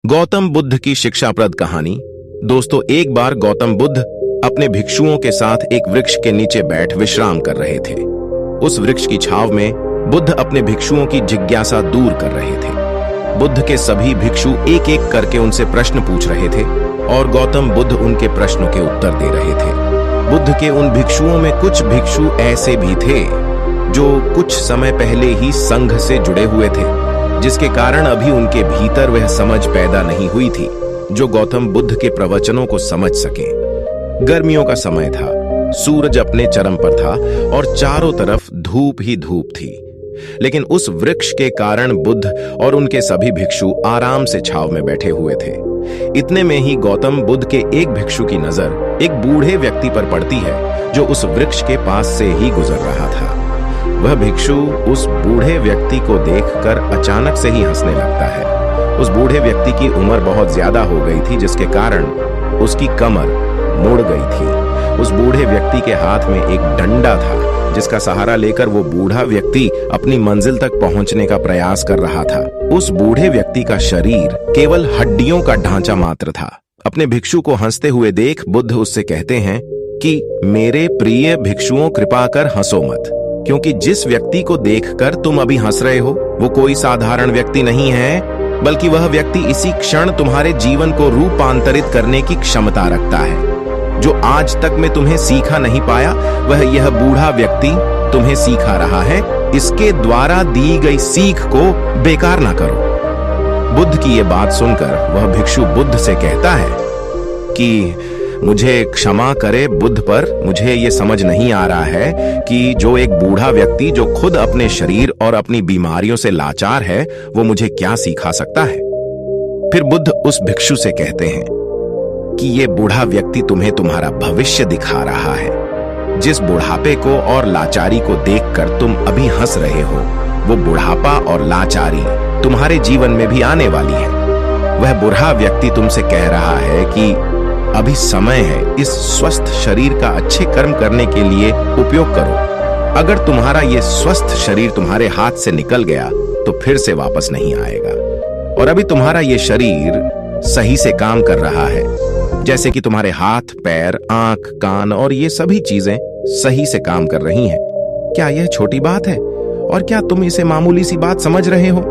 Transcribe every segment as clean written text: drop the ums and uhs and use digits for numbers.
गौतम बुद्ध की शिक्षाप्रद कहानी। दोस्तों, एक बार गौतम बुद्ध अपने भिक्षुओं के साथ एक वृक्ष के नीचे बैठ विश्राम कर रहे थे। उस वृक्ष की छांव में बुद्ध अपने भिक्षुओं की जिज्ञासा दूर कर रहे थे। बुद्ध के सभी भिक्षु एक एक करके उनसे प्रश्न पूछ रहे थे और गौतम बुद्ध उनके प्रश्नों के उत्तर दे रहे थे। बुद्ध के उन भिक्षुओं में कुछ भिक्षु ऐसे भी थे जो कुछ समय पहले ही संघ से जुड़े हुए थे, जिसके कारण अभी उनके भीतर वह समझ पैदा नहीं हुई थी जो गौतम बुद्ध के प्रवचनों को समझ सके। गर्मियों का समय था, सूरज अपने चरम पर था और चारों तरफ धूप ही धूप थी। लेकिन उस वृक्ष के कारण बुद्ध और उनके सभी भिक्षु आराम से छांव में बैठे हुए थे। इतने में ही गौतम बुद्ध के एक भिक्षु की नजर एक बूढ़े व्यक्ति पर पड़ती है जो उस वृक्ष के पास से ही गुजर रहा था। वह भिक्षु उस बूढ़े व्यक्ति को देखकर अचानक से ही हंसने लगता है। उस बूढ़े व्यक्ति की उम्र बहुत ज्यादा हो गई थी, जिसके कारण उसकी कमर मुड़ गई थी। उस बूढ़े व्यक्ति के हाथ में एक डंडा था, जिसका सहारा लेकर वो बूढ़ा व्यक्ति अपनी मंजिल तक पहुंचने का प्रयास कर रहा था। उस बूढ़े व्यक्ति का शरीर केवल हड्डियों का ढांचा मात्र था। अपने भिक्षु को हंसते हुए देख बुद्ध उससे कहते हैं कि मेरे प्रिय भिक्षुओं, कृपा कर हंसो मत, क्योंकि जिस व्यक्ति को देखकर तुम अभी हंस रहे हो वो कोई साधारण व्यक्ति नहीं है, बल्कि वह व्यक्ति इसी क्षण तुम्हारे जीवन को रूपांतरित करने की क्षमता रखता है। जो आज तक मैं तुम्हें सिखा नहीं पाया, वह यह बूढ़ा व्यक्ति तुम्हें सिखा रहा है। इसके द्वारा दी गई सीख को बेकार ना करो। बुद्ध की यह बात सुनकर वह भिक्षु बुद्ध से कहता है कि मुझे क्षमा करे बुद्ध, पर मुझे ये समझ नहीं आ रहा है कि जो एक बूढ़ा व्यक्ति जो खुद अपने शरीर और अपनी बीमारियों से लाचार है, वो मुझे क्या सिखा सकता है। फिर बुद्ध उस भिक्षु से कहते हैं कि ये बूढ़ा व्यक्ति तुम्हें तुम्हारा भविष्य दिखा रहा है। जिस बुढ़ापे को और लाचारी को देखकर तुम अभी हंस रहे हो, वो बुढ़ापा और लाचारी तुम्हारे जीवन में भी आने वाली है। वह बूढ़ा व्यक्ति तुमसे कह रहा है कि अभी समय है, इस स्वस्थ शरीर का अच्छे कर्म करने के लिए उपयोग करो। अगर तुम्हारा ये स्वस्थ शरीर तुम्हारे हाथ से निकल गया तो फिर से वापस नहीं आएगा। और अभी तुम्हारा ये शरीर सही से काम कर रहा है, जैसे कि तुम्हारे हाथ, पैर, आंख, कान और ये सभी चीजें सही से काम कर रही हैं। क्या यह छोटी बात है? और क्या तुम इसे मामूली सी बात समझ रहे हो?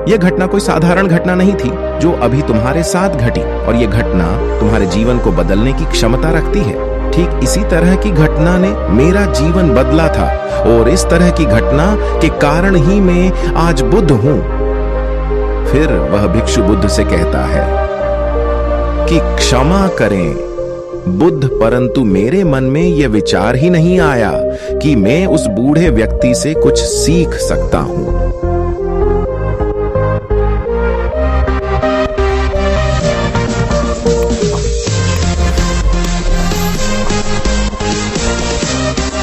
यह घटना कोई साधारण घटना नहीं थी जो अभी तुम्हारे साथ घटी, और यह घटना तुम्हारे जीवन को बदलने की क्षमता रखती है। ठीक इसी तरह की घटना ने मेरा जीवन बदला था, और इस तरह की घटना के कारण ही मैं आज बुद्ध हूं। फिर वह भिक्षु बुद्ध से कहता है कि क्षमा करें बुद्ध, परंतु मेरे मन में यह विचार ही नहीं आया कि मैं उस बूढ़े व्यक्ति से कुछ सीख सकता हूं।